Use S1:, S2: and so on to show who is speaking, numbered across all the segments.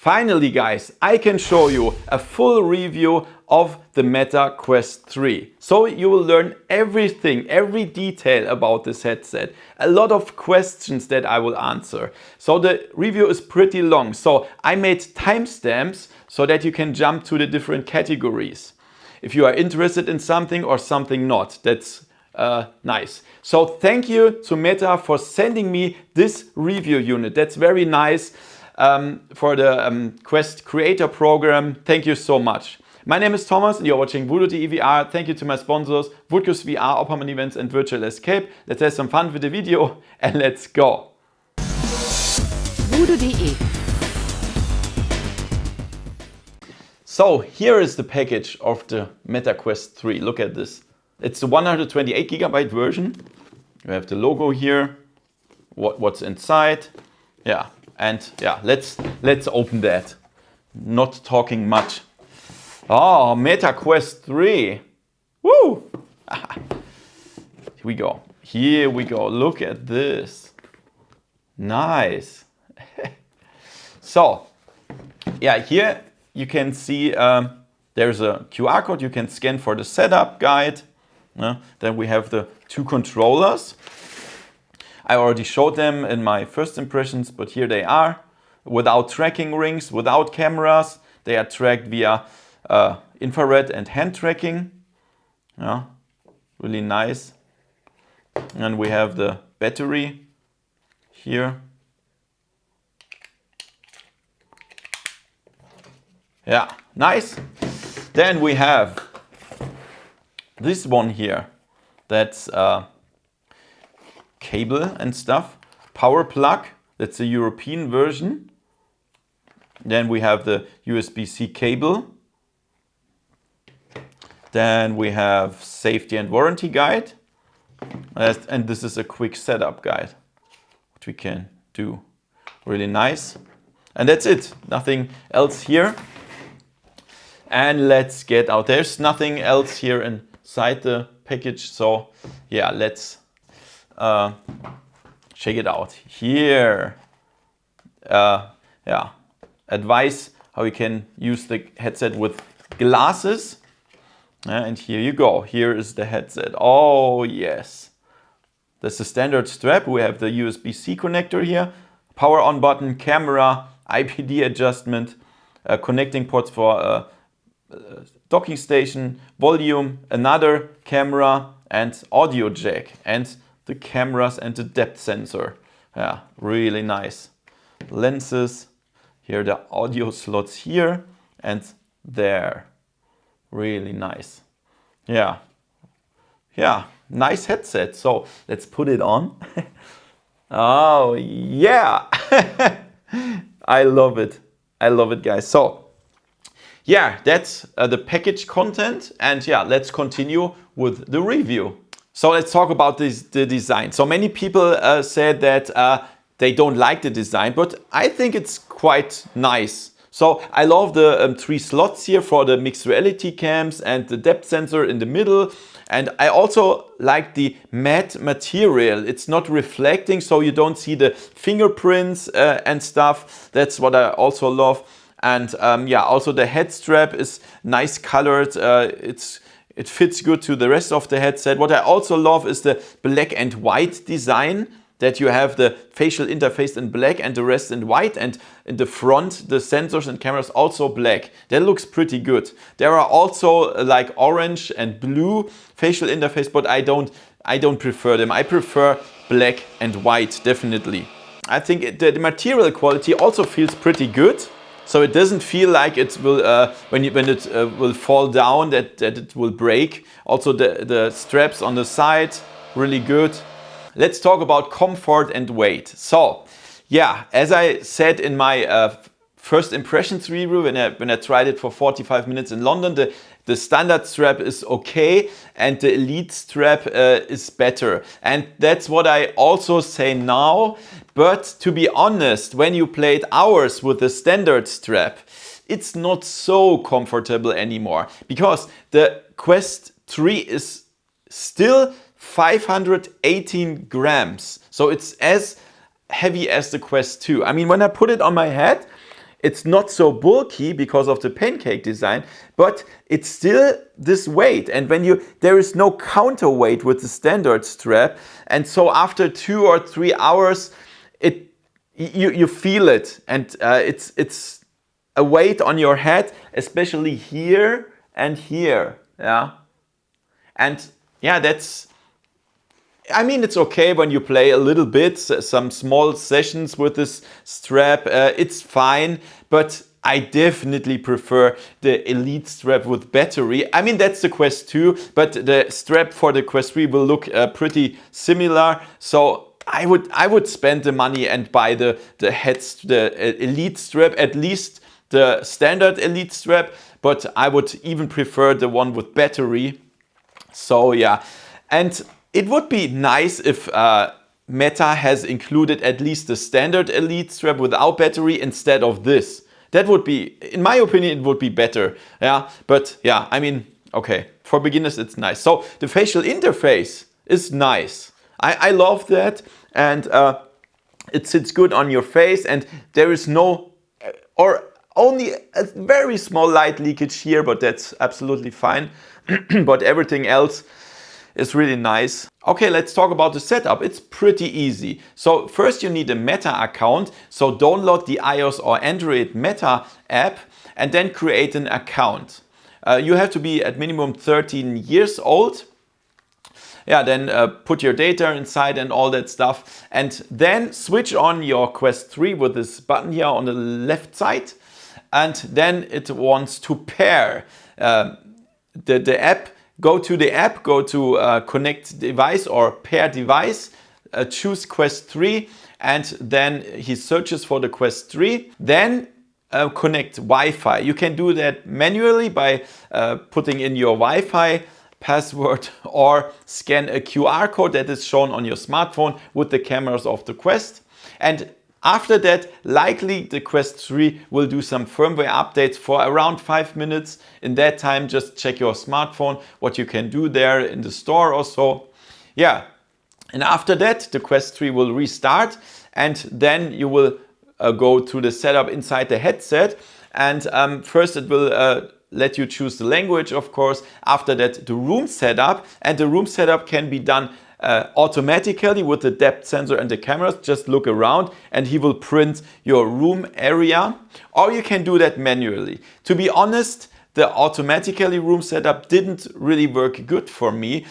S1: Finally guys, I can show you a full review of the Meta Quest 3. So you will learn everything, every detail about this headset. A lot of questions that I will answer. So the review is pretty long. So I made timestamps so that you can jump to the different categories. If you are interested in something or something not, that's nice. So thank you to Meta for sending me this review unit. That's very nice. For the Quest Creator Program. Thank you so much. My name is Thomas and you're watching VoodoodEE VR. Thank you to my sponsors, VorpX VR, Opperman Events and Virtual Escape. Let's have some fun with the video and let's go.
S2: VoodoodEE.
S1: So here is the package of the Meta Quest 3. Look at this. It's the 128GB version. You have the logo here, what's inside. Yeah. And yeah, let's open that. Not talking much. Oh, Meta Quest 3. Woo! Here we go. Here we go. Look at this. Nice. So, yeah, here you can see there's a QR code you can scan for the setup guide. Then we have the two controllers. I already showed them in my first impressions, but here they are. Without tracking rings, without cameras. They are tracked via infrared and hand tracking. Yeah, really nice. And we have the battery here. Yeah, nice. Then we have this one here. That's cable and stuff. Power plug, that's the European version. Then we have the USB-C cable. Then we have safety and warranty guide. And this is a quick setup guide, which we can do. Really nice. And that's it, nothing else here. And let's get out. There's nothing else here inside the package. So yeah, let's check it out. Here, yeah, advice how you can use the headset with glasses. And here you go. Here is the headset. Oh yes, that's the standard strap. We have the USB-C connector here, power on button, camera, IPD adjustment, connecting ports for docking station, volume, another camera, and audio jack, and the cameras and the depth sensor. Yeah, really nice. Lenses, here the audio slots here and there. Really nice. Yeah, nice headset. So let's put it on. Oh yeah, I love it. I love it, guys. So yeah, that's the package content, and yeah, let's continue with the review. So let's talk about the design. So many people said that they don't like the design, but I think it's quite nice. So I love the 3 slots here for the mixed reality cams and the depth sensor in the middle. And I also like the matte material. It's not reflecting, so you don't see the fingerprints and stuff. That's what I also love. And yeah, also the head strap is nice colored. It fits good to the rest of the headset. What I also love is the black and white design, that you have the facial interface in black and the rest in white, and in the front the sensors and cameras also black. That looks pretty good. There are also like orange and blue facial interface, but I don't prefer them. I prefer black and white, definitely. I think the material quality also feels pretty good. So it doesn't feel like it will, when it will fall down, that it will break. Also the straps on the side, really good. Let's talk about comfort and weight. So yeah, as I said in my first impressions review, when I tried it for 45 minutes in London, the standard strap is okay and the elite strap is better. And that's what I also say now. But to be honest, when you played hours with the standard strap, it's not so comfortable anymore, because the Quest 3 is still 518 grams. So it's as heavy as the Quest 2. I mean, when I put it on my head, It's not so bulky because of the pancake design, but it's still this weight. And when there is no counterweight with the standard strap. And so after 2 or 3 hours, you feel it. And it's a weight on your head, especially here and here. Yeah. And yeah, I mean, it's okay when you play a little bit, some small sessions with this strap, it's fine, but I definitely prefer the Elite strap with battery. I mean, that's the Quest 2, but the strap for the Quest 3 will look pretty similar. So I would spend the money and buy the Elite strap, at least the standard Elite strap, but I would even prefer the one with battery. So yeah, and it would be nice if Meta has included at least the standard Elite strap without battery instead of this. That would be, in my opinion, it would be better. Yeah, but yeah, I mean, okay, for beginners it's nice. So the facial interface is nice. I love that, and it sits good on your face, and there is no, or only a very small light leakage here, but that's absolutely fine. But everything else is really nice. Okay, let's talk about the setup. It's pretty easy. So first you need a Meta account. So download the iOS or Android Meta app and then create an account. You have to be at minimum 13 years old. Yeah, then put your data inside and all that stuff. And then switch on your Quest 3 with this button here on the left side. And then it wants to pair the app. Go to the app, go to connect device or pair device, choose Quest 3, and then he searches for the Quest 3. Then connect Wi-Fi. You can do that manually by putting in your Wi-Fi password or scan a QR code that is shown on your smartphone with the cameras of the Quest. And after that, likely the Quest 3 will do some firmware updates for around 5 minutes. In that time, just check your smartphone, what you can do there in the store or so. Yeah, and after that, the Quest 3 will restart, and then you will go to the setup inside the headset. And first it will let you choose the language, of course. After that, the room setup, and the room setup can be done automatically with the depth sensor and the cameras. Just look around and he will print your room area, or you can do that manually. To be honest, the automatically room setup didn't really work good for me.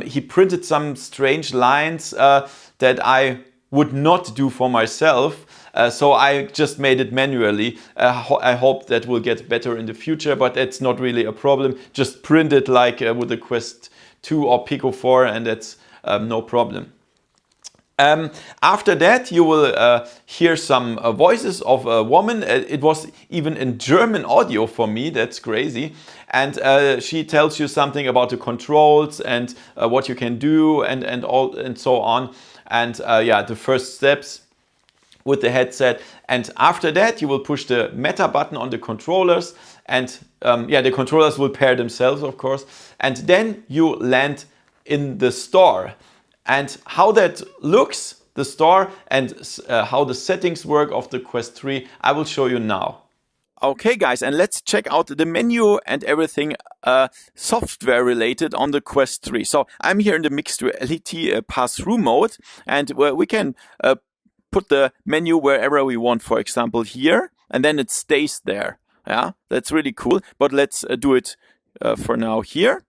S1: He printed some strange lines that I would not do for myself. So I just made it manually. I hope that will get better in the future, but it's not really a problem. Just print it like with the Quest 2 or Pico 4, and that's no problem. After that, you will hear some voices of a woman. It was even in German audio for me. That's crazy. And she tells you something about the controls and what you can do and so on. And yeah, the first steps with the headset. And after that, you will push the Meta button on the controllers, and yeah, the controllers will pair themselves, of course. And then you land in the store. And how that looks, the store, and how the settings work of the Quest 3, I will show you now. Okay guys, and let's check out the menu and everything software related on the Quest 3. So I'm here in the mixed reality pass-through mode, and we can put the menu wherever we want, for example here, and then it stays there. Yeah, that's really cool. But let's do it for now here.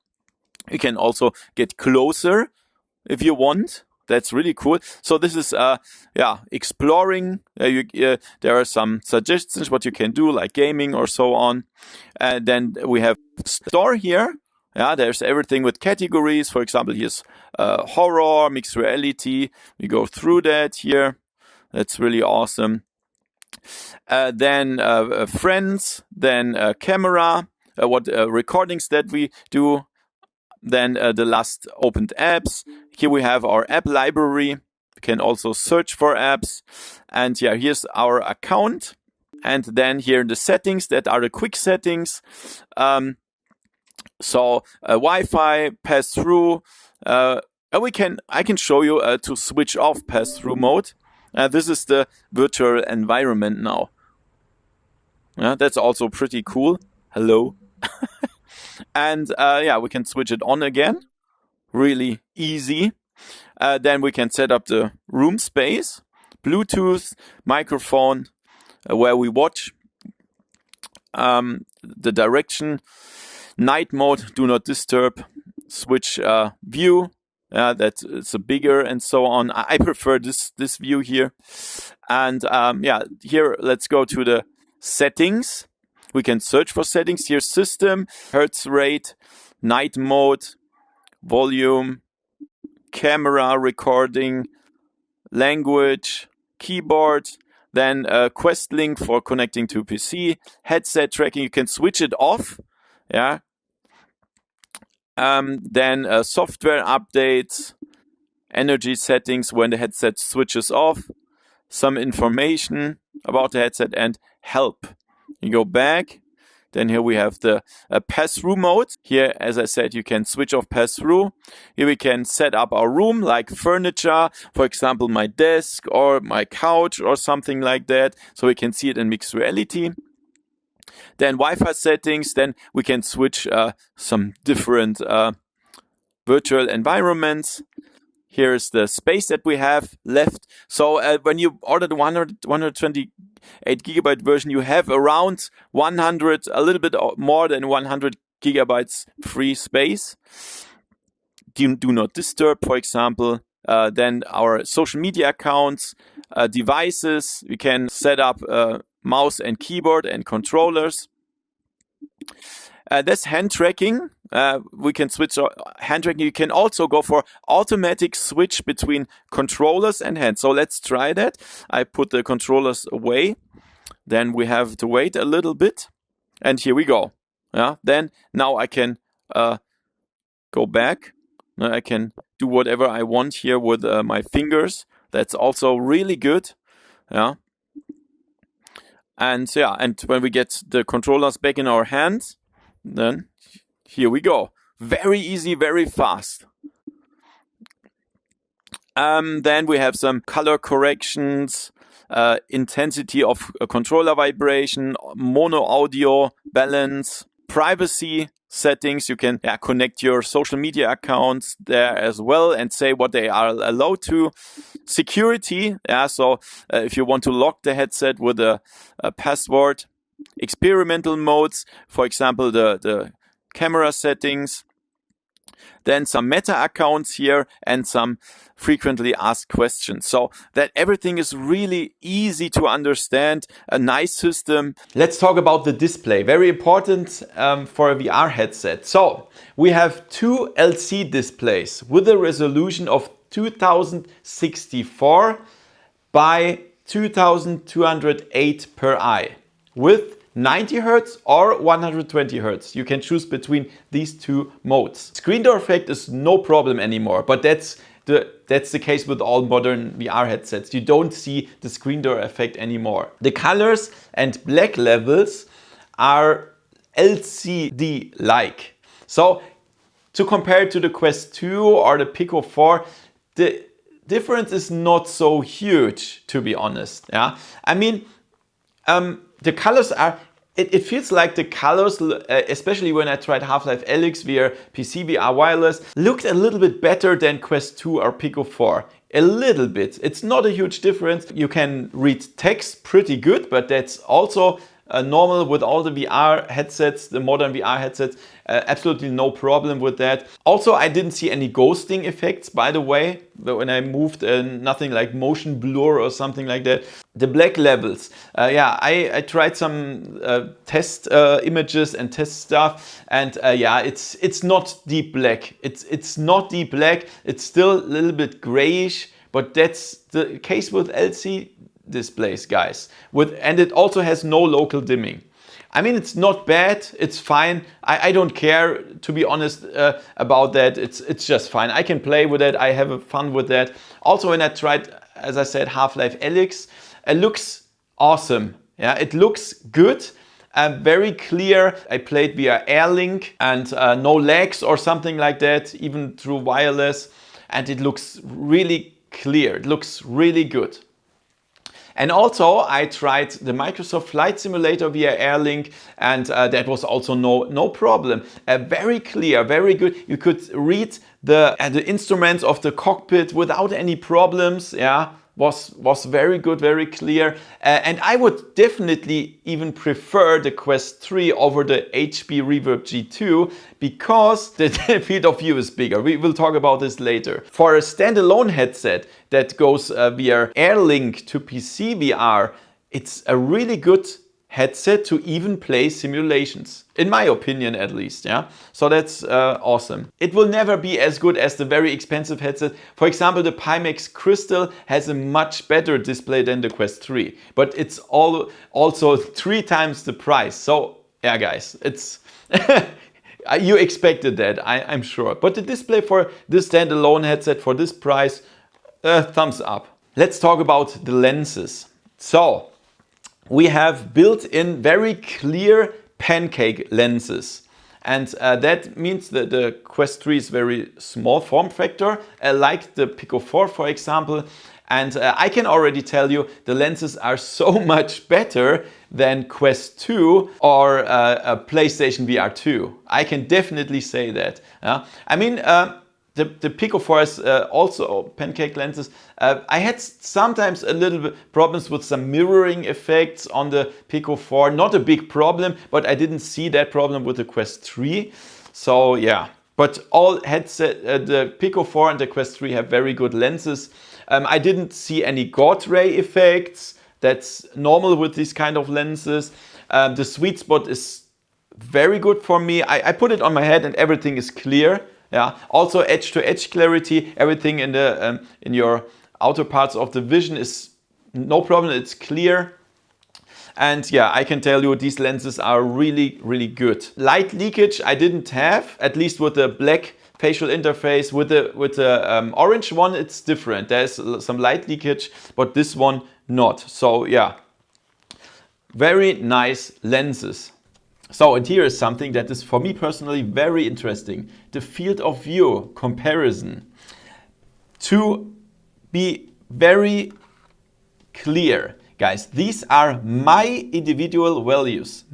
S1: You can also get closer if you want. That's really cool. So this is yeah, exploring. There are some suggestions what you can do, like gaming or so on. And then we have store here. Yeah, there's everything with categories. For example, here's horror, mixed reality. We go through that here. That's really awesome. Then friends, then camera, what recordings that we do. Then the last opened apps. Here we have our app library. We can also search for apps. And yeah, here's our account. And then here in the settings, that are the quick settings. So Wi-Fi, pass-through. I can show you to switch off pass-through mode. This is the virtual environment now. Yeah, that's also pretty cool. Hello. And yeah, we can switch it on again. Really easy. Then we can set up the room space, Bluetooth, microphone, where we watch, the direction, night mode, do not disturb, switch view, that it's a bigger and so on. I prefer this view here. And yeah, here let's go to the settings. We can search for settings here: system, hertz rate, night mode, volume, camera recording, language, keyboard, then a Quest link for connecting to PC, headset tracking. You can switch it off. Yeah. Then software updates, energy settings when the headset switches off, some information about the headset, and help. You go back. Then here we have the pass-through mode. Here, as I said, you can switch off pass-through. Here we can set up our room, like furniture, for example, my desk or my couch or something like that. So we can see it in mixed reality. Then Wi-Fi settings. Then we can switch some different virtual environments. Here's the space that we have left. So when you order the 128 gigabyte version, you have around 100, a little bit more than 100 gigabytes free space. Do not disturb, for example. Then our social media accounts, devices. We can set up mouse and keyboard and controllers. That's hand tracking. We can switch hand tracking. You can also go for automatic switch between controllers and hands. So let's try that. I put the controllers away. Then we have to wait a little bit. And here we go. Yeah. Then now I can go back. I can do whatever I want here with my fingers. That's also really good. Yeah. And yeah, and when we get the controllers back in our hands, then here we go. Very easy, very fast. Then we have some color corrections, intensity of controller vibration, mono audio, balance, privacy settings. You can connect your social media accounts there as well and say what they are allowed to. Security, so if you want to lock the headset with a password. Experimental modes, for example, the camera settings. Then some meta accounts here and some frequently asked questions. So that everything is really easy to understand, a nice system. Let's talk about the display. Very important for a VR headset. So we have two LC displays with a resolution of 2064 by 2208 per eye with 90 Hz or 120 Hz. You can choose between these two modes. Screen door effect is no problem anymore, but that's the case with all modern VR headsets. You don't see the screen door effect anymore. The colors and black levels are LCD-like. So to compare to the Quest 2 or the Pico 4, the difference is not so huge, to be honest. Yeah, I mean, the colors are, it feels like the colors, especially when I tried Half-Life Alyx via PCVR wireless, looked a little bit better than Quest 2 or Pico 4. A little bit. It's not a huge difference. You can read text pretty good, but that's also normal with all the VR headsets, the modern VR headsets. Absolutely no problem with that. Also, I didn't see any ghosting effects, by the way, when I moved, nothing like motion blur or something like that. The black levels, I tried some test images and test stuff, and it's not deep black. It's not deep black. It's still a little bit grayish, but that's the case with LC displays, guys. And it also has no local dimming. I mean, it's not bad, it's fine. I don't care, to be honest, about that. It's just fine. I can play with it, I have fun with that. Also, when I tried, as I said, Half-Life Alyx, it looks awesome. Yeah, it looks good, very clear. I played via Airlink and no lags or something like that, even through wireless. And it looks really clear, it looks really good. And also I tried the Microsoft Flight Simulator via Airlink, and that was also no problem. Very clear, very good. You could read the instruments of the cockpit without any problems. Yeah, was very good, very clear. And I would definitely even prefer the Quest 3 over the HP Reverb G2 because the field of view is bigger. We will talk about this later. For a standalone headset that goes via Airlink to PCVR, it's a really good headset to even play simulations, in my opinion at least. Yeah, so that's awesome. It will never be as good as the very expensive headset. For example, the Pimax Crystal has a much better display than the Quest 3, but it's also 3 times the price. So yeah, guys, it's you expected that, I'm sure. But the display for this standalone headset for this price, thumbs up. Let's talk about the lenses. So we have built-in very clear pancake lenses. And that means that the Quest 3 is very small form factor, like the Pico 4, for example. And I can already tell you the lenses are so much better than Quest 2 or a PlayStation VR 2. I can definitely say that. I mean, the Pico 4 is also pancake lenses. I had sometimes a little bit problems with some mirroring effects on the Pico 4. Not a big problem, but I didn't see that problem with the Quest 3. So yeah, but all headset, the Pico 4 and the Quest 3 have very good lenses. I didn't see any God ray effects. That's normal with these kind of lenses. The sweet spot is very good for me. I put it on my head and everything is clear. Yeah. Also edge-to-edge clarity, everything in the in your outer parts of the vision is no problem. It's clear. And yeah, I can tell you these lenses are really, really good. Light leakage I didn't have, at least with the black facial interface. With the orange one, it's different. There's some light leakage, but this one not. So yeah, very nice lenses. So, and here is something that is for me personally very interesting. The field of view comparison. To be very clear, guys, these are my individual values.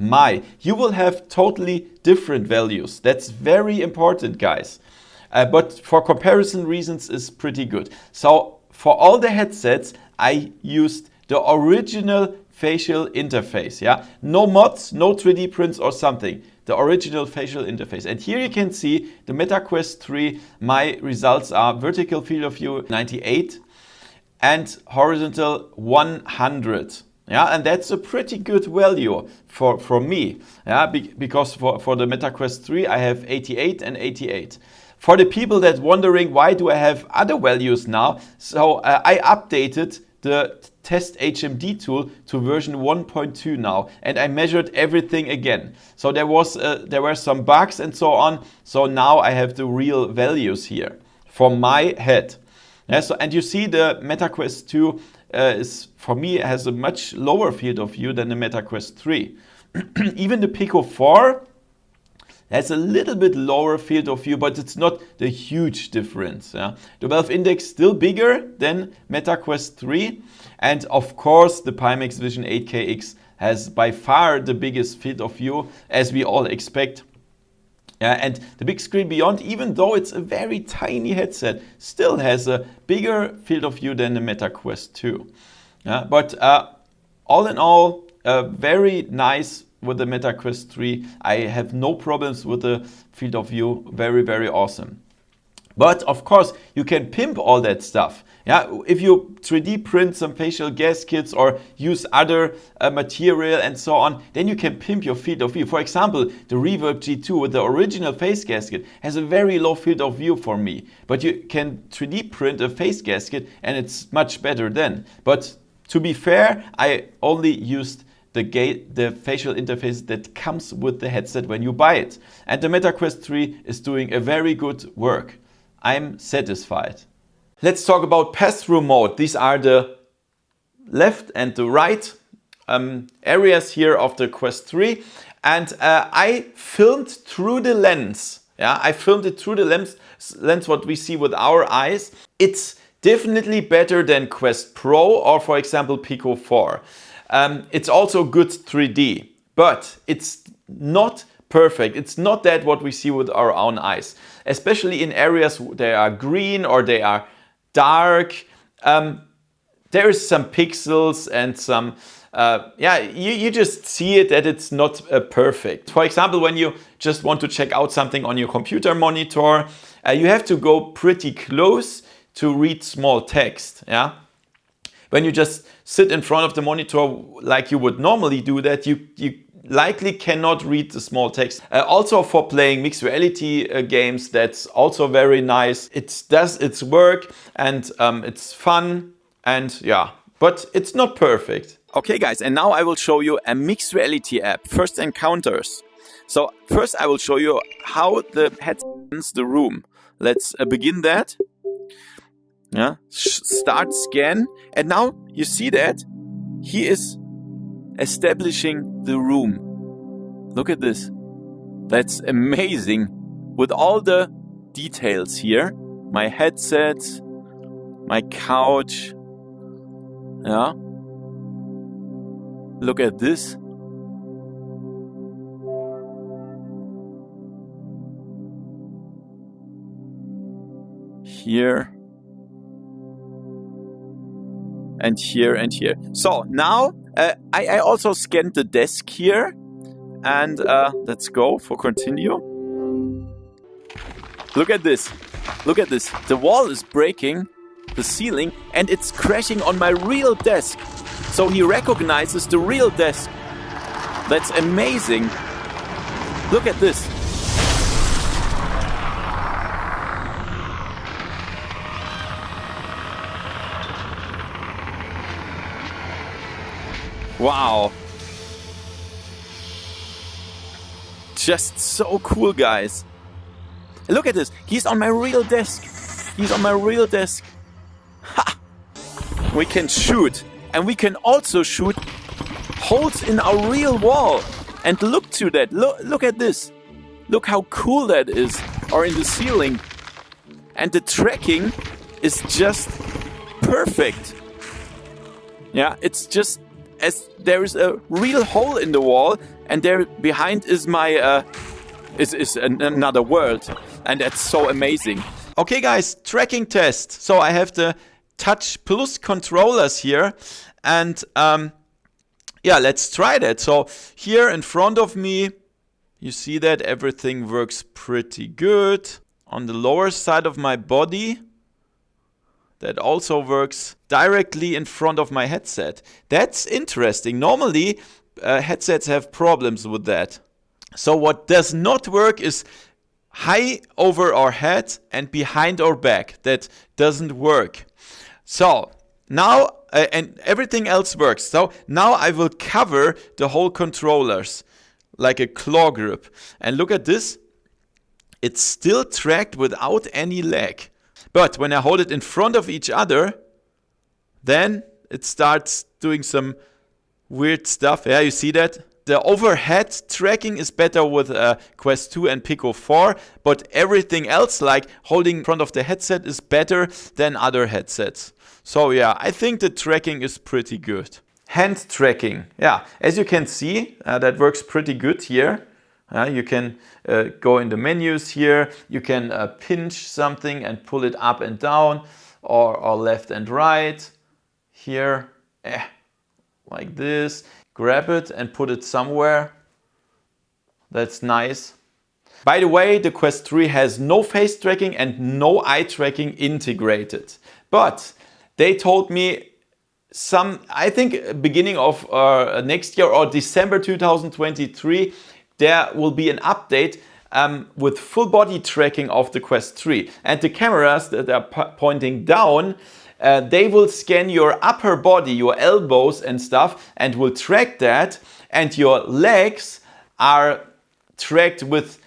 S1: You will have totally different values. That's very important, guys. But for comparison reasons, it's pretty good. So for all the headsets, I used the original facial interface. Yeah, no mods, no 3D prints or something. The original facial interface. And here you can see the Meta Quest 3. My results are vertical field of view 98 and horizontal 100. Yeah, and that's a pretty good value for me. Yeah, because for the Meta Quest 3 I have 88 and 88. For the people that wondering why do I have other values now, so I updated the Test HMD tool to version 1.2 now, and I measured everything again. So there were some bugs and so on. So now I have the real values here for my head. Yeah, so, and you see the Meta Quest 2 is for me has a much lower field of view than the Meta Quest 3. Even the Pico 4 has a little bit lower field of view, but it's not the huge difference. Yeah? The Valve Index still bigger than Meta Quest 3. And of course, the Pimax Vision 8KX has by far the biggest field of view, as we all expect. And the big screen beyond, even though it's a very tiny headset, still has a bigger field of view than the Meta Quest 2. But all in all, very nice with the Meta Quest 3. I have no problems with the field of view. Very, very awesome. But of course, you can pimp all that stuff. Yeah, if you 3D print some facial gaskets or use other material and so on, then you can pimp your field of view. For example, the Reverb G2 with the original face gasket has a very low field of view for me. But you can 3D print a face gasket and it's much better then. But to be fair, I only used the facial interface that comes with the headset when you buy it. And the Meta Quest 3 is doing a very good work. I'm satisfied. Let's talk about pass-through mode. These are the left and the right areas here of the Quest 3. And I filmed through the lens. Yeah, I filmed it through the lens what we see with our eyes. It's Definitely better than Quest Pro or, for example, Pico 4. It's also good 3D, but it's not perfect. It's not that what we see with our own eyes, especially in areas they are green or they are dark. There is some pixels and some, you just see it that it's not perfect. For example, when you just want to check out something on your computer monitor, you have to go pretty close to read small text. Yeah. When you just sit in front of the monitor like you would normally do that, you likely cannot read the small text. Also for playing mixed reality games, that's also very nice. It does its work and it's fun and yeah, but it's not perfect. Okay guys, and now I will show you a mixed reality app, First Encounters. So first I will show you how the headset scans the room. Let's begin that. Yeah, start scan, and now you see that he is establishing the room. Look at this. That's amazing. With all the details here. My headset, my couch. Yeah. Look at this. Here. And here and here. So now I also scanned the desk here, and let's go for continue. Look at this. Look at this. The wall is breaking, the ceiling, and it's crashing on my real desk. So he recognizes the real desk. That's amazing. Look at this. Wow. Just so cool, guys. Look at this. He's on my real desk. He's on my real desk. Ha! We can shoot. And we can also shoot holes in our real wall. And look to that. Look at this. Look how cool that is. Or in the ceiling. And the tracking is just perfect. Yeah, it's just as there is a real hole in the wall, and there behind is my is another world, and that's so amazing. Okay guys, tracking test. So I have the Touch Plus controllers here, and yeah, let's try that. So here in front of me, you see that everything works pretty good. On the lower side of my body, that also works directly in front of my headset. That's interesting. Normally, headsets have problems with that. So what does not work is high over our head and behind our back. That doesn't work. So now, and everything else works. So now I will cover the whole controllers like a claw grip. And look at this. It's still tracked without any lag. But when I hold it in front of each other, then it starts doing some weird stuff. Yeah, you see that? The overhead tracking is better with Quest 2 and Pico 4, but everything else, like holding in front of the headset, is better than other headsets. So yeah, I think the tracking is pretty good. Hand tracking. Yeah, as you can see, that works pretty good here. You can go in the menus here. You can pinch something and pull it up and down, or left and right. Here, like this. Grab it and put it somewhere. That's nice. By the way, the Quest 3 has no face tracking and no eye tracking integrated. But they told me I think beginning of next year or December 2023, there will be an update with full body tracking of the Quest 3. And the cameras that are pointing down, they will scan your upper body, your elbows and stuff, and will track that. And your legs are tracked with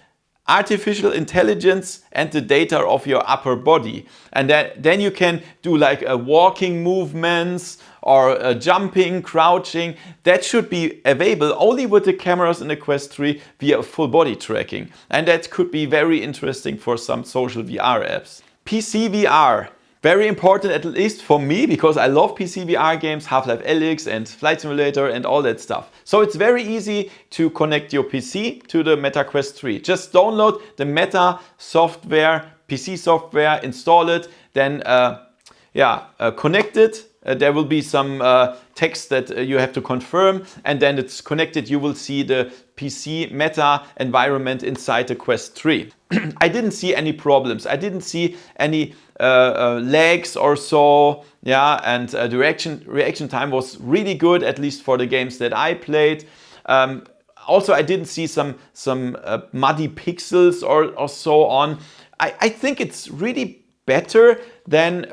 S1: artificial intelligence and the data of your upper body. And then you can do like a walking movements or jumping, crouching. That should be available only with the cameras in the Quest 3 via full body tracking. And that could be very interesting for some social VR apps. PCVR. Very important, at least for me, because I love PCVR games, Half-Life Alyx and Flight Simulator and all that stuff. So it's very easy to connect your PC to the Meta Quest 3. Just download the Meta software, PC software, install it, then connect it. There will be some text that you have to confirm, and then it's connected. You will see the PC Meta environment inside the Quest 3. I didn't see any problems. I didn't see any lags or so. Yeah, and the reaction time was really good, at least for the games that I played. Also, I didn't see some muddy pixels or so on. I think it's really better than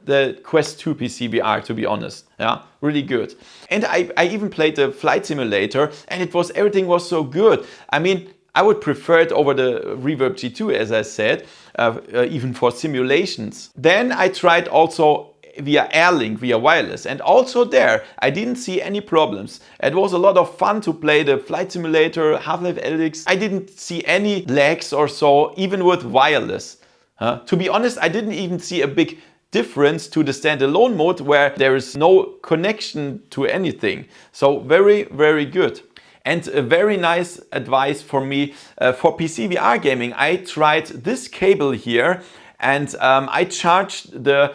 S1: the Quest 2 PCVR, to be honest. Yeah, really good. And I even played the Flight Simulator, and everything was so good. I mean, I would prefer it over the Reverb G2, as I said, even for simulations. Then I tried also via Airlink, via wireless, and also there I didn't see any problems. It was a lot of fun to play the Flight Simulator, Half-Life Alyx. I didn't see any lags or so, even with wireless. To be honest, I didn't even see a big difference to the standalone mode where there is no connection to anything. So very, very good. And a very nice advice for me for PCVR gaming. I tried this cable here, and I charged the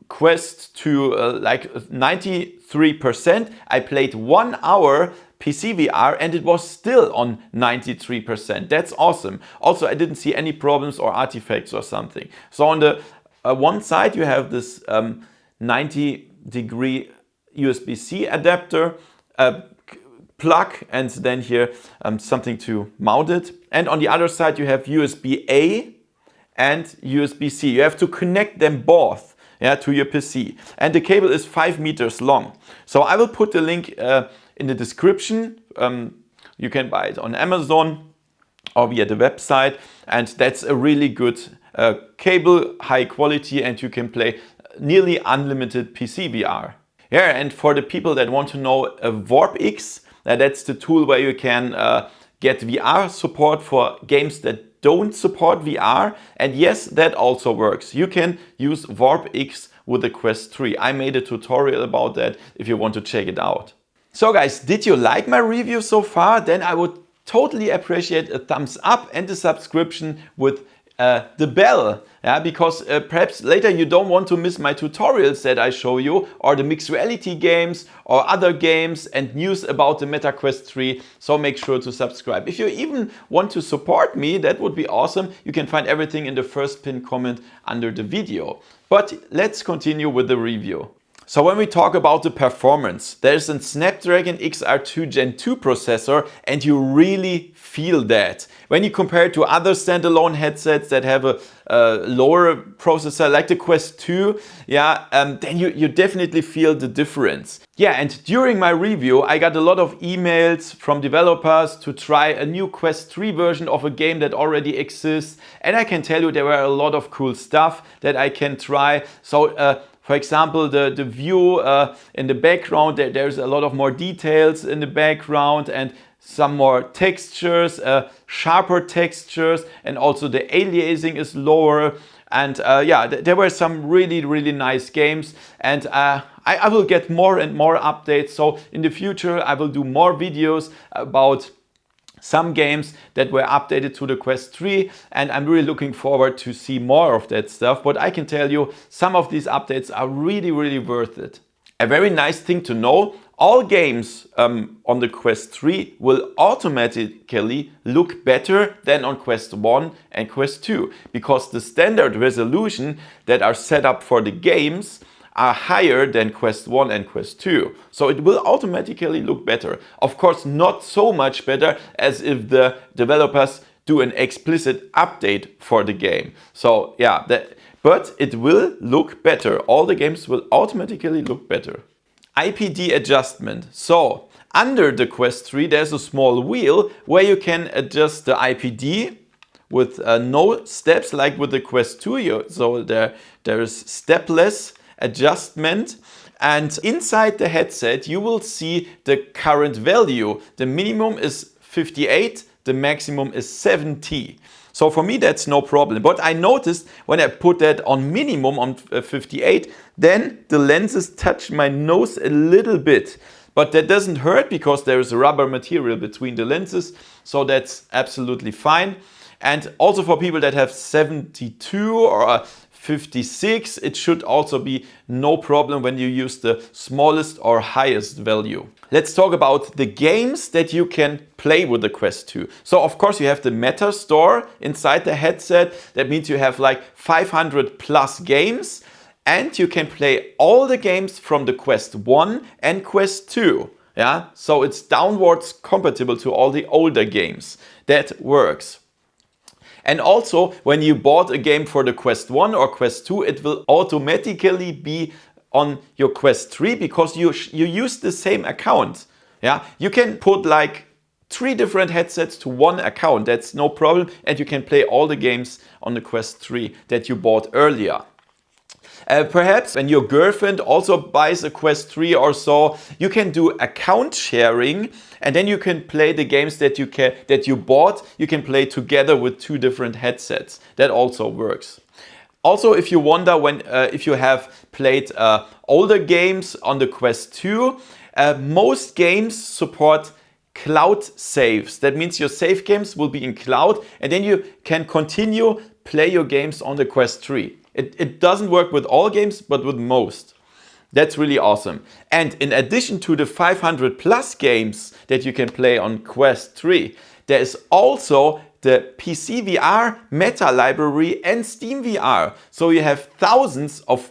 S1: Quest to like 93%. I played 1 hour PCVR and it was still on 93%. That's awesome. Also, I didn't see any problems or artifacts or something. So on the one side you have this 90-degree USB-C adapter, plug, and then here something to mount it. And on the other side you have USB-A and USB-C. You have to connect them both, yeah, to your PC. And the cable is 5 meters long. So I will put the link in the description. You can buy it on Amazon or via the website. And that's a really good cable, high quality, and you can play nearly unlimited PCVR. Yeah, and for the people that want to know VorpX, that's the tool where you can get VR support for games that don't support VR. And yes, that also works. You can use VorpX with the Quest 3. I made a tutorial about that if you want to check it out. So guys, did you like my review so far? Then I would totally appreciate a thumbs up and a subscription with the bell, yeah, because perhaps later you don't want to miss my tutorials that I show you, or the mixed reality games or other games and news about the Meta Quest 3, so make sure to subscribe. If you even want to support me, that would be awesome. You can find everything in the first pinned comment under the video. But let's continue with the review. So when we talk about the performance, there's a Snapdragon XR2 Gen 2 processor, and you really feel that. When you compare it to other standalone headsets that have a lower processor like the Quest 2, yeah, then you definitely feel the difference. Yeah, and during my review, I got a lot of emails from developers to try a new Quest 3 version of a game that already exists. And I can tell you there were a lot of cool stuff that I can try. So, for example, the view in the background, there's a lot of more details in the background and some more textures, sharper textures, and also the aliasing is lower. And yeah, there were some really, really nice games, and I will get more and more updates. So in the future, I will do more videos about some games that were updated to the Quest 3, and I'm really looking forward to see more of that stuff. But I can tell you, some of these updates are really, really worth it. A very nice thing to know, all games on the Quest 3 will automatically look better than on Quest 1 and Quest 2, because the standard resolution that are set up for the games are higher than Quest 1 and Quest 2. So it will automatically look better. Of course, not so much better as if the developers do an explicit update for the game. So yeah, but it will look better. All the games will automatically look better. IPD adjustment. So under the Quest 3, there's a small wheel where you can adjust the IPD with no steps like with the Quest 2. So there is stepless adjustment, and inside the headset you will see the current value. The minimum is 58, the maximum is 70. So for me, that's no problem. But I noticed when I put that on minimum on 58, then the lenses touch my nose a little bit. But that doesn't hurt because there is a rubber material between the lenses. So that's absolutely fine. And also for people that have 72 or 56, it should also be no problem when you use the smallest or highest value. Let's talk about the games that you can play with the Quest 2. So of course you have the Meta Store inside the headset. That means you have like 500 plus games and you can play all the games from the Quest 1 and Quest 2. Yeah, so it's downwards compatible to all the older games. That works. And also, when you bought a game for the Quest 1 or Quest 2, it will automatically be on your Quest 3 because you use the same account. Yeah, you can put like 3 different headsets to one account. That's no problem. And you can play all the games on the Quest 3 that you bought earlier. Perhaps when your girlfriend also buys a Quest 3 or so, you can do account sharing and then you can play the games that you bought. You can play together with 2 different headsets. That also works. Also, if you wonder if you have played older games on the Quest 2, most games support cloud saves. That means your save games will be in cloud and then you can continue play your games on the Quest 3. It doesn't work with all games, but with most. That's really awesome. And in addition to the 500 plus games that you can play on Quest 3, there is also the PCVR meta library and SteamVR. So you have thousands of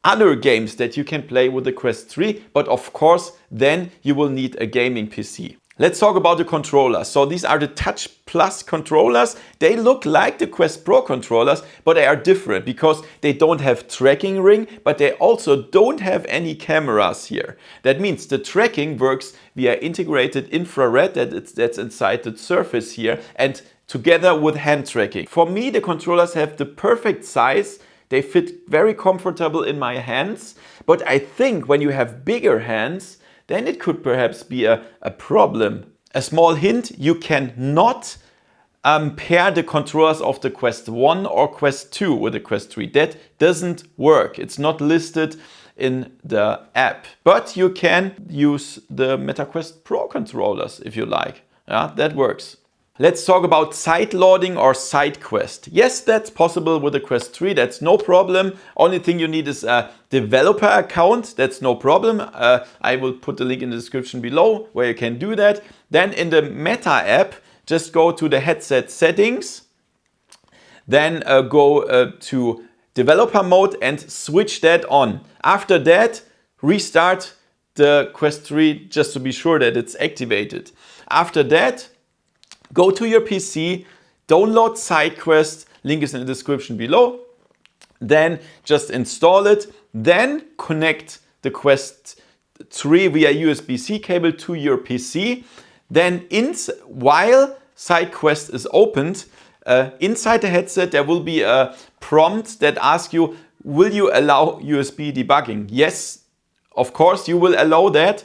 S1: other games that you can play with the Quest 3, but of course, then you will need a gaming PC. Let's talk about the controllers. So these are the Touch Plus controllers. They look like the Quest Pro controllers, but they are different because they don't have tracking ring, but they also don't have any cameras here. That means the tracking works via integrated infrared that's inside the surface here and together with hand tracking. For me, the controllers have the perfect size. They fit very comfortable in my hands, but I think when you have bigger hands, then it could perhaps be a problem. A small hint, you cannot pair the controllers of the Quest 1 or Quest 2 with the Quest 3. That doesn't work. It's not listed in the app. But you can use the MetaQuest Pro controllers if you like. Yeah, that works. Let's talk about sideloading or SideQuest. Yes, that's possible with the Quest 3. That's no problem. Only thing you need is a developer account. That's no problem. I will put the link in the description below where you can do that. Then in the Meta app, just go to the headset settings. Then go to developer mode and switch that on. After that, restart the Quest 3 just to be sure that it's activated. After that, go to your PC, download SideQuest, link is in the description below. Then just install it. Then connect the Quest 3 via USB-C cable to your PC. Then while SideQuest is opened, inside the headset there will be a prompt that asks you, will you allow USB debugging? Yes, of course you will allow that.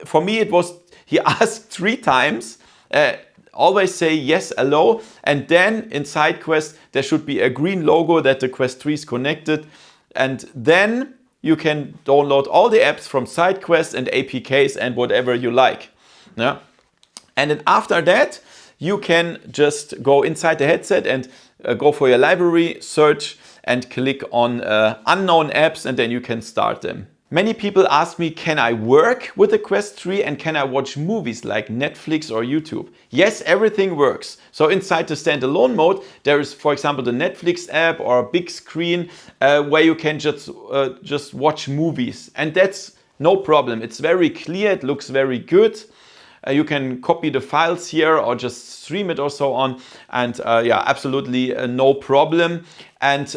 S1: For me it was, he asked 3 times. Always say yes, allow, and then in SideQuest there should be a green logo that the Quest 3 is connected, and then you can download all the apps from SideQuest and APKs and whatever you like. Yeah? And then after that you can just go inside the headset and go for your library, search and click on unknown apps and then you can start them. Many people ask me, can I work with the Quest 3 and can I watch movies like Netflix or YouTube? Yes, everything works. So inside the standalone mode, there is, for example, the Netflix app or a big screen where you can just watch movies. And that's no problem. It's very clear. It looks very good. You can copy the files here or just stream it or so on. And yeah, absolutely no problem. And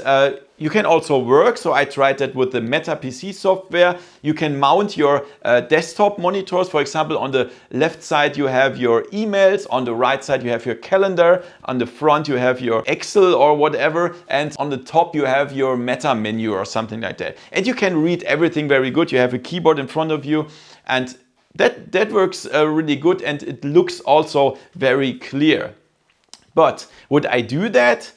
S1: you can also work. So I tried that with the Meta PC software. You can mount your desktop monitors. For example, on the left side, you have your emails. On the right side, you have your calendar. On the front, you have your Excel or whatever. And on the top, you have your Meta menu or something like that. And you can read everything very good. You have a keyboard in front of you. And that works really good. And it looks also very clear. But would I do that?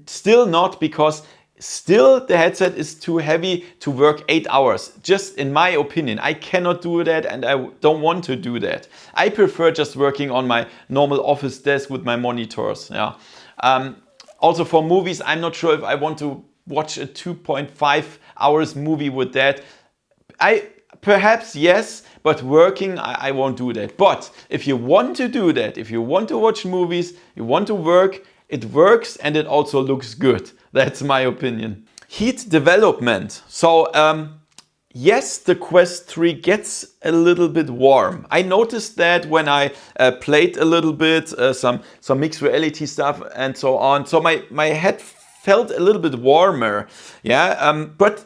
S1: Still not, because still the headset is too heavy to work 8 hours. Just in my opinion, I cannot do that, and I don't want to do that. I prefer just working on my normal office desk with my monitors. Yeah. Also for movies, I'm not sure if I want to watch a 2.5 hours movie with that. Perhaps yes, but working, I won't do that. But if you want to do that, if you want to watch movies, you want to work, it works and it also looks good. That's my opinion. Heat development. So yes, the Quest 3 gets a little bit warm. I noticed that when I played a little bit, some mixed reality stuff and so on. So my head felt a little bit warmer. Yeah, but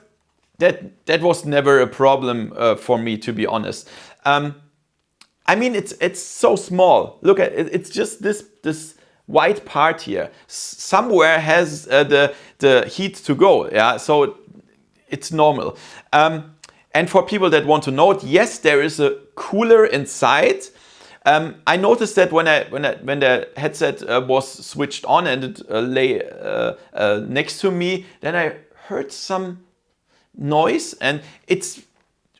S1: that was never a problem for me, to be honest. I mean, it's so small. Look at it. It's just this white part here. Somewhere has the heat to go. Yeah, so it's normal. And for people that want to know it, yes, there is a cooler inside. I noticed that when the headset was switched on and it lay next to me, then I heard some noise, and it's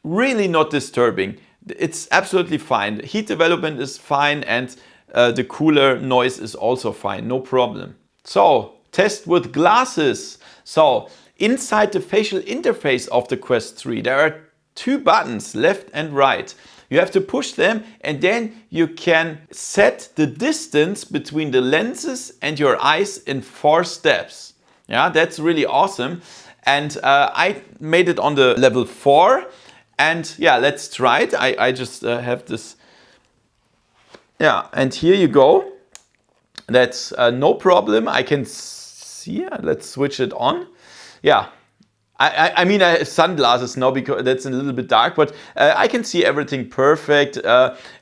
S1: really not disturbing. It's absolutely fine. The heat development is fine, and the cooler noise is also fine, no problem. So, test with glasses. So, inside the facial interface of the Quest 3, there are 2 buttons, left and right. You have to push them, and then you can set the distance between the lenses and your eyes in 4 steps. Yeah, that's really awesome. And I made it on the level 4. And yeah, let's try it. I just have this. Yeah, and here you go. That's no problem. I can see. Let's switch it on. Yeah. I mean, I have sunglasses now because that's a little bit dark, but I can see everything perfect,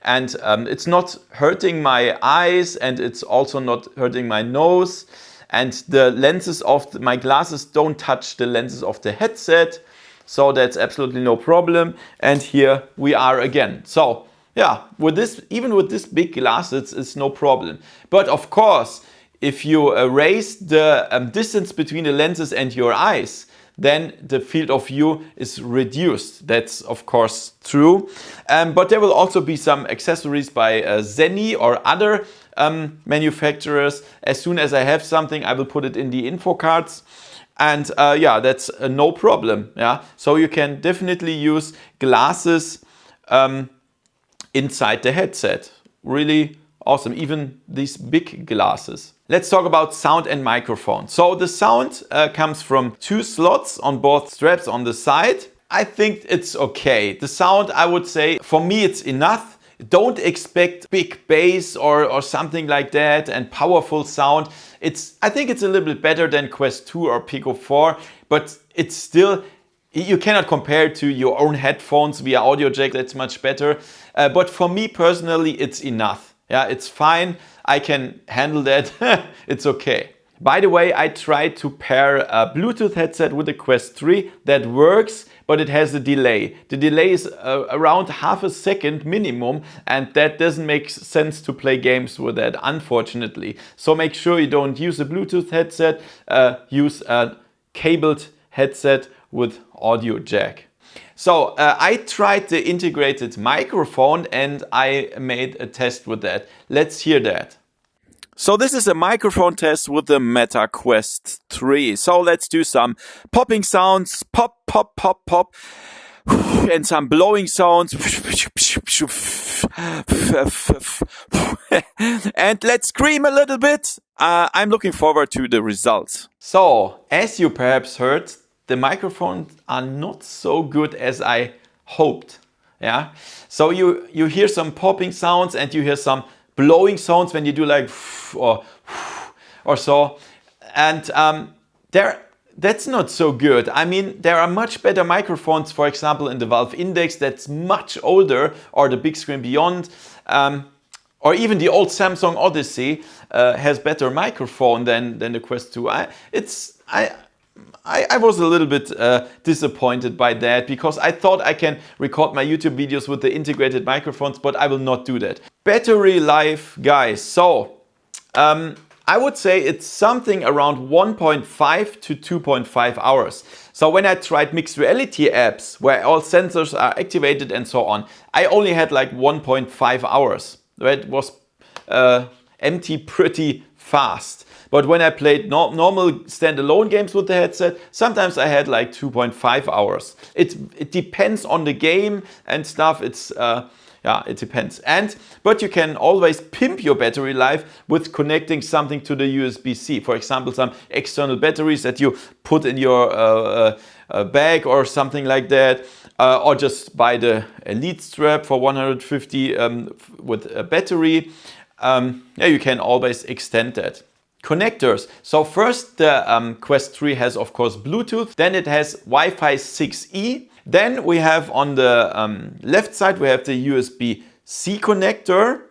S1: and it's not hurting my eyes, and it's also not hurting my nose, and the lenses of my glasses don't touch the lenses of the headset, so that's absolutely no problem. And here we are again. So yeah, with this, even with this big glasses, it's no problem. But of course, if you raise the distance between the lenses and your eyes, then the field of view is reduced. That's of course true. But there will also be some accessories by Zenny or other manufacturers. As soon as I have something, I will put it in the info cards. And yeah, that's no problem. Yeah, so you can definitely use glasses inside the headset. Really awesome, even these big glasses. Let's talk about sound and microphone. So the sound comes from 2 slots on both straps on the side. I think it's okay. The sound, I would say, for me it's enough. Don't expect big bass or something like that and powerful sound. I think it's a little bit better than Quest 2 or Pico 4, but it's still, you cannot compare it to your own headphones via audio jack. That's much better. But for me personally, it's enough. Yeah, it's fine. I can handle that. It's okay. By the way, I tried to pair a Bluetooth headset with the Quest 3. That works, but it has a delay. The delay is around half a second minimum, and that doesn't make sense to play games with that, unfortunately. So make sure you don't use a Bluetooth headset. Use a cabled headset with audio jack. So I tried the integrated microphone and I made a test with that. Let's hear that. So this is a microphone test with the Meta Quest 3. So let's do some popping sounds, pop, pop, pop, pop, and some blowing sounds. And let's scream a little bit. I'm looking forward to the results. So, as you perhaps heard, the microphones are not so good as I hoped. Yeah. So you hear some popping sounds and you hear some blowing sounds when you do like or so, and that's not so good. I mean, there are much better microphones, for example, in the Valve Index that's much older, or the Big Screen Beyond, or even the old Samsung Odyssey has better microphone than the Quest 2. I was a little bit disappointed by that, because I thought I can record my YouTube videos with the integrated microphones, but I will not do that. Battery life, guys. So I would say it's something around 1.5 to 2.5 hours. So when I tried mixed reality apps where all sensors are activated and so on, I only had like 1.5 hours. That was empty pretty fast. But when I played normal standalone games with the headset, sometimes I had like 2.5 hours. It depends on the game and stuff. Yeah, it depends. But you can always pimp your battery life with connecting something to the USB-C. For example, some external batteries that you put in your bag or something like that. Or just buy the Elite strap for 150 with a battery. Yeah, you can always extend that. Connectors. So first the Quest 3 has of course Bluetooth, then it has Wi-Fi 6E. Then we have on the left side we have the USB-C connector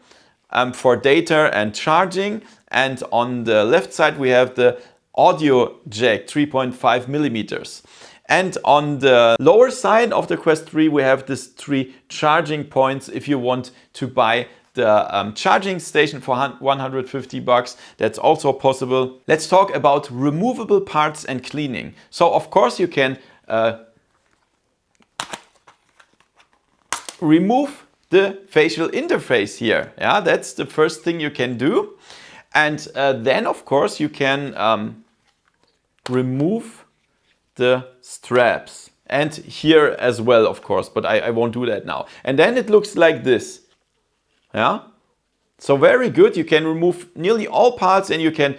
S1: for data and charging, and on the left side we have the audio jack 3.5 millimeters. And on the lower side of the Quest 3 we have these 3 charging points if you want to buy the charging station for 150 bucks. That's also possible. Let's talk about removable parts and cleaning. So of course you can remove the facial interface here. Yeah, that's the first thing you can do. And then of course you can remove the straps. And here as well, of course, but I won't do that now. And then it looks like this. Yeah, so very good. You can remove nearly all parts and you can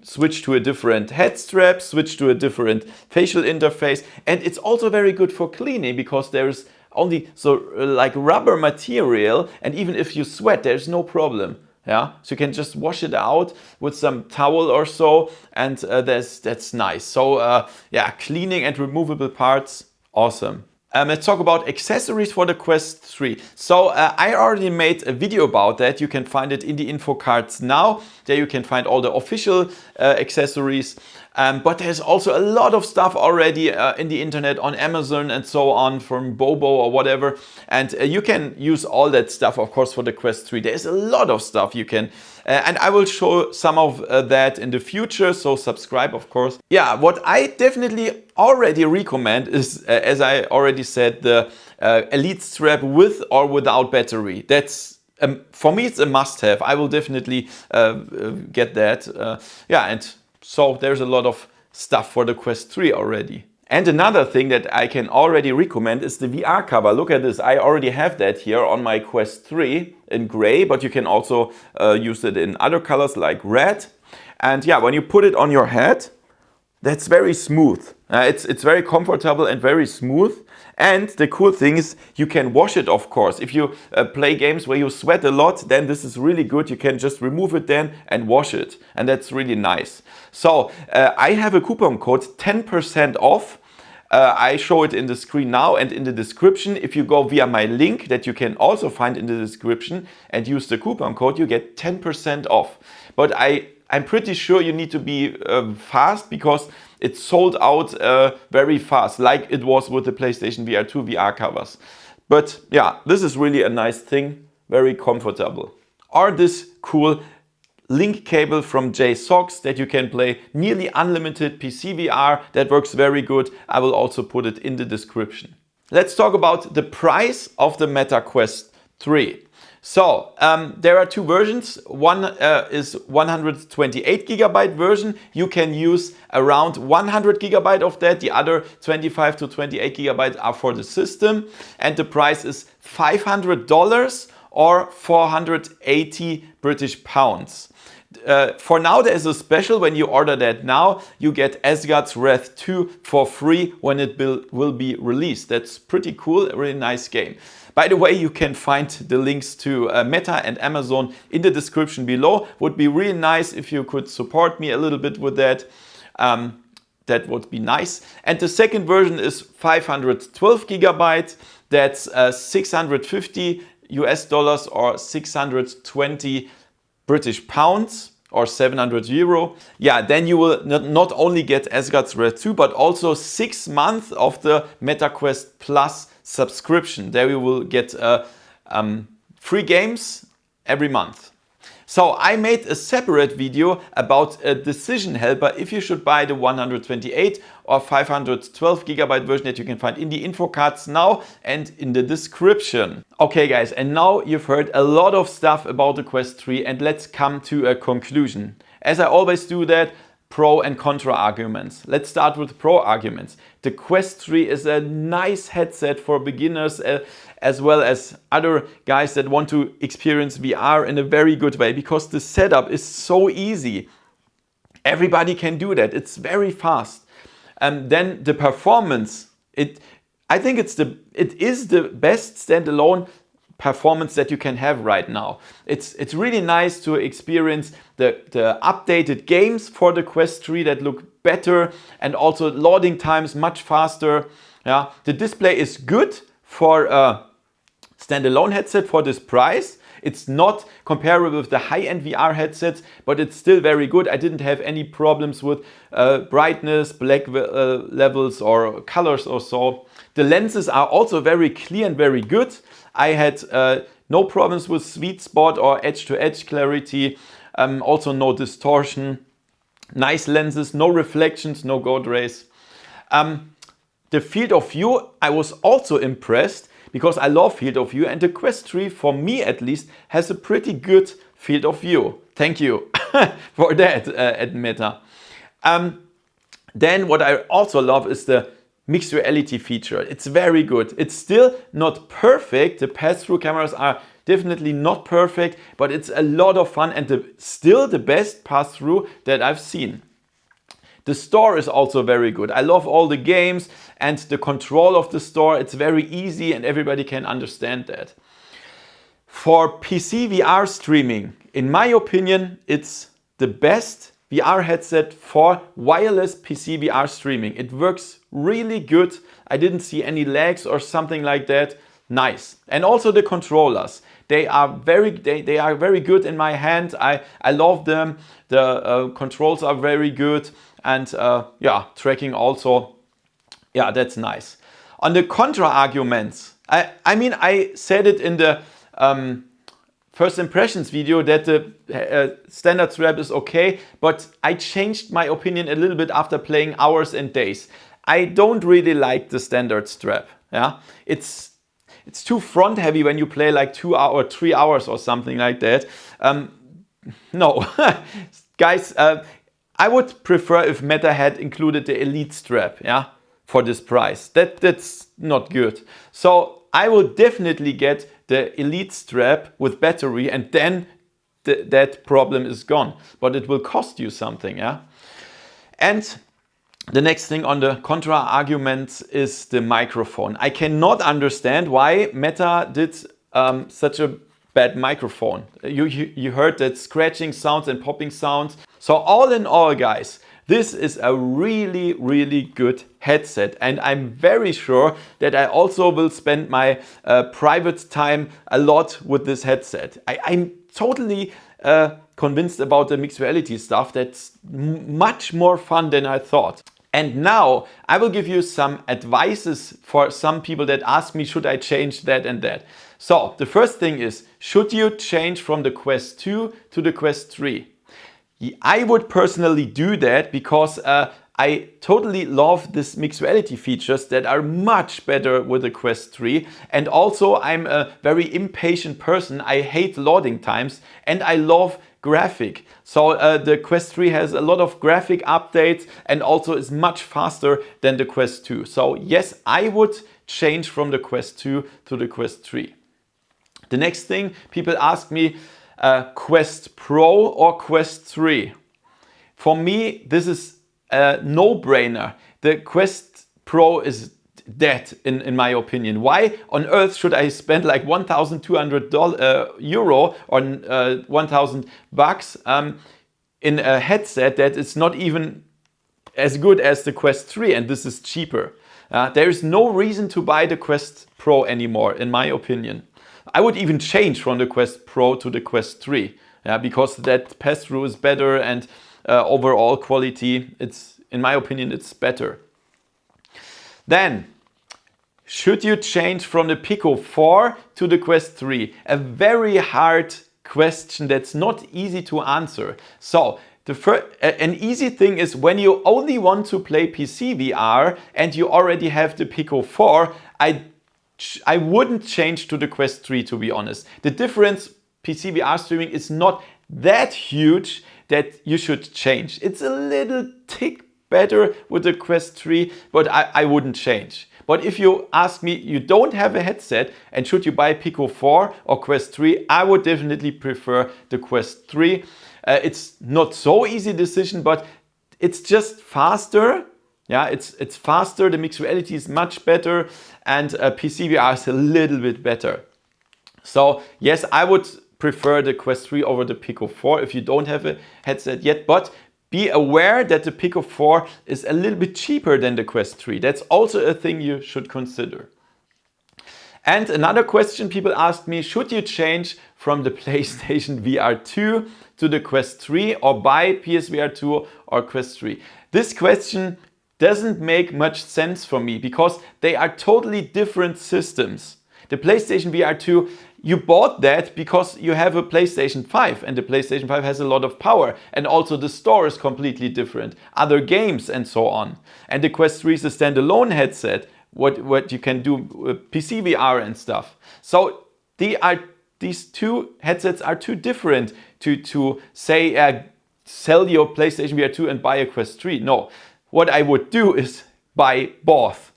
S1: switch to a different head strap, switch to a different facial interface. And it's also very good for cleaning because there's only like rubber material, and even if you sweat, there's no problem. Yeah, so you can just wash it out with some towel or so, and that's nice. So yeah, cleaning and removable parts, awesome. Let's talk about accessories for the Quest 3. So I already made a video about that. You can find it in the info cards now. There you can find all the official accessories. But there's also a lot of stuff already in the internet on Amazon and so on from Bobo or whatever. And you can use all that stuff, of course, for the Quest 3. There's a lot of stuff you can. And I will show some of that in the future. So subscribe, of course. Yeah, what I definitely already recommend is, as I already said, the Elite strap with or without battery. That's for me, it's a must-have. I will definitely get that. Yeah, and so there's a lot of stuff for the Quest 3 already. And another thing that I can already recommend is the VR cover. Look at this. I already have that here on my Quest 3 in gray, but you can also use it in other colors like red. And yeah, when you put it on your head, that's very smooth. It's very comfortable and very smooth. And the cool thing is you can wash it, of course. If you play games where you sweat a lot, then this is really good. You can just remove it then and wash it. And that's really nice. So I have a coupon code 10% off. I show it in the screen now and in the description. If you go via my link that you can also find in the description and use the coupon code, you get 10% off. But I'm pretty sure you need to be fast because it's sold out very fast, like it was with the PlayStation VR 2 VR covers. But yeah, this is really a nice thing, very comfortable. Or this cool link cable from JSOX that you can play nearly unlimited PCVR. That works very good. I will also put it in the description. Let's talk about the price of the Meta Quest 3. So there are two versions. One is 128 gigabyte version. You can use around 100 gigabyte of that. The other 25 to 28 gigabytes are for the system. And the price is $500 or 480 British pounds. For now there is a special. When you order that now, you get Asgard's Wrath 2 for free when it will be released. That's pretty cool, a really nice game. By the way, you can find the links to Meta and Amazon in the description below. Would be really nice if you could support me a little bit with that. That would be nice. And the second version is 512 gigabytes. That's 650 US dollars or 620 British pounds or 700 euro. Yeah, then you will not only get Asgard's Wrath 2, but also 6 months of the MetaQuest Plus subscription. There you will get free games every month. So I made a separate video about a decision helper if you should buy the 128 or 512 GB version that you can find in the info cards now and in the description. Okay guys, and now you've heard a lot of stuff about the Quest 3 and let's come to a conclusion. As I always do that, pro and contra arguments. Let's start with pro arguments. The Quest 3 is a nice headset for beginners as well as other guys that want to experience VR in a very good way because the setup is so easy. Everybody can do that. It's very fast. And then the performance, I think it is the best standalone performance that you can have right now. It's really nice to experience the updated games for the Quest 3 that look better and also loading times much faster. Yeah, the display is good for a standalone headset for this price. It's not comparable with the high-end VR headsets, but it's still very good. I didn't have any problems with brightness, black levels or colors or so. The lenses are also very clear and very good. I had no problems with sweet spot or edge-to-edge clarity, also no distortion. Nice lenses, no reflections, no gold rays. The field of view, I was also impressed because I love field of view and the Quest 3, for me at least, has a pretty good field of view. Thank you for that at Meta. Then what I also love is the mixed reality feature. It's very good. It's still not perfect. The pass-through cameras are definitely not perfect, but it's a lot of fun and still the best pass-through that I've seen. The store is also very good. I love all the games and the control of the store. It's very easy and everybody can understand that. For PCVR streaming, in my opinion, it's the best VR headset for wireless PCVR streaming. It works really good. I didn't see any lags or something like that. Nice. And also the controllers. They are very good in my hand. I love them. The controls are very good. And yeah, tracking also. Yeah, that's nice. On the contra arguments, I mean, I said it in the first impressions video that the standard strap is okay, but I changed my opinion a little bit after playing hours and days. I don't really like the standard strap. Yeah, it's too front heavy when you play like 2 hours or 3 hours or something like that. No, guys, I would prefer if Meta had included the Elite strap. Yeah, for this price. That's not good. So I will definitely get the Elite strap with battery and then that problem is gone. But it will cost you something, yeah? And the next thing on the contra arguments is the microphone. I cannot understand why Meta did such a bad microphone. You heard that scratching sounds and popping sounds. So all in all, guys, this is a really, really good headset and I'm very sure that I also will spend my private time a lot with this headset. I'm totally convinced about the mixed reality stuff. That's much more fun than I thought. And now I will give you some advices for some people that ask me, should I change that and that? So the first thing is, should you change from the Quest 2 to the Quest 3? I would personally do that because I totally love this mixed reality features that are much better with the Quest 3. And also I'm a very impatient person. I hate loading times and I love graphic. So the Quest 3 has a lot of graphic updates and also is much faster than the Quest 2. So yes, I would change from the Quest 2 to the Quest 3. The next thing people ask me, Quest Pro or Quest 3? For me, this is a no-brainer. The Quest Pro is dead in my opinion. Why on earth should I spend like 1,200 euro or 1,000 bucks in a headset that is not even as good as the Quest 3 and this is cheaper? There is no reason to buy the Quest Pro anymore in my opinion. I would even change from the Quest Pro to the Quest 3 because that pass-through is better and overall quality, in my opinion, it's better. Then, should you change from the Pico 4 to the Quest 3? A very hard question that's not easy to answer. So an easy thing is when you only want to play PCVR and you already have the Pico 4, I wouldn't change to the Quest 3, to be honest. The difference PCVR streaming is not that huge that you should change. It's a little tick better with the Quest 3, but I wouldn't change. But if you ask me, you don't have a headset and should you buy Pico 4 or Quest 3, I would definitely prefer the Quest 3. It's not so easy decision, but it's just faster. Yeah, it's faster, the mixed reality is much better, and PCVR is a little bit better. So yes, I would prefer the Quest 3 over the Pico 4 if you don't have a headset yet, but be aware that the Pico 4 is a little bit cheaper than the Quest 3. That's also a thing you should consider. And another question people asked me, should you change from the PlayStation VR 2 to the Quest 3 or buy PSVR 2 or Quest 3? This question doesn't make much sense for me because they are totally different systems. The PlayStation VR 2, you bought that because you have a PlayStation 5 and the PlayStation 5 has a lot of power and also the store is completely different, other games and so on. And the Quest 3 is a standalone headset, what you can do with PCVR and stuff. So these two headsets are too different to say sell your PlayStation VR 2 and buy a Quest 3. No. What I would do is buy both.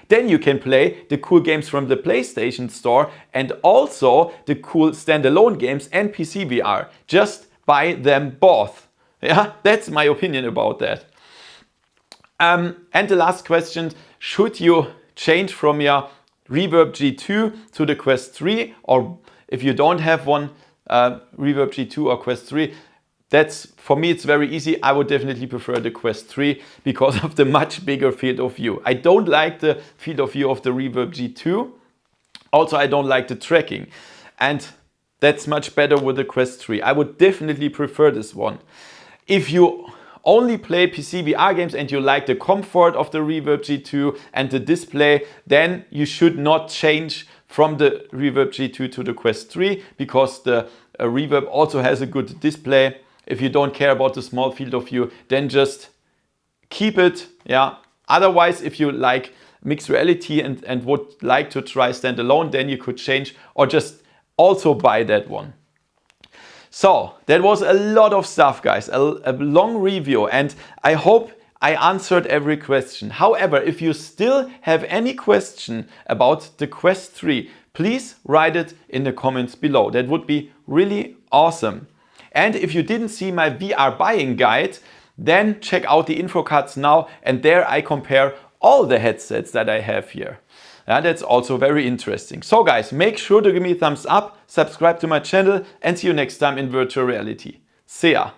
S1: Then you can play the cool games from the PlayStation Store and also the cool standalone games and PCVR. Just buy them both. Yeah, that's my opinion about that. And the last question, should you change from your Reverb G2 to the Quest 3? Or if you don't have one, Reverb G2 or Quest 3, for me, it's very easy. I would definitely prefer the Quest 3 because of the much bigger field of view. I don't like the field of view of the Reverb G2. Also, I don't like the tracking. And that's much better with the Quest 3. I would definitely prefer this one. If you only play PCVR games and you like the comfort of the Reverb G2 and the display, then you should not change from the Reverb G2 to the Quest 3 because the Reverb also has a good display. If you don't care about the small field of view, then just keep it. Yeah. Otherwise, if you like mixed reality and would like to try standalone, then you could change or just also buy that one. So that was a lot of stuff, guys, a long review, and I hope I answered every question. However, if you still have any question about the Quest 3, please write it in the comments below. That would be really awesome. And if you didn't see my VR buying guide, then check out the info cards now, and there I compare all the headsets that I have here. Yeah, that's also very interesting. So guys, make sure to give me a thumbs up, subscribe to my channel, and see you next time in virtual reality. See ya!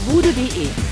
S2: VoodooDE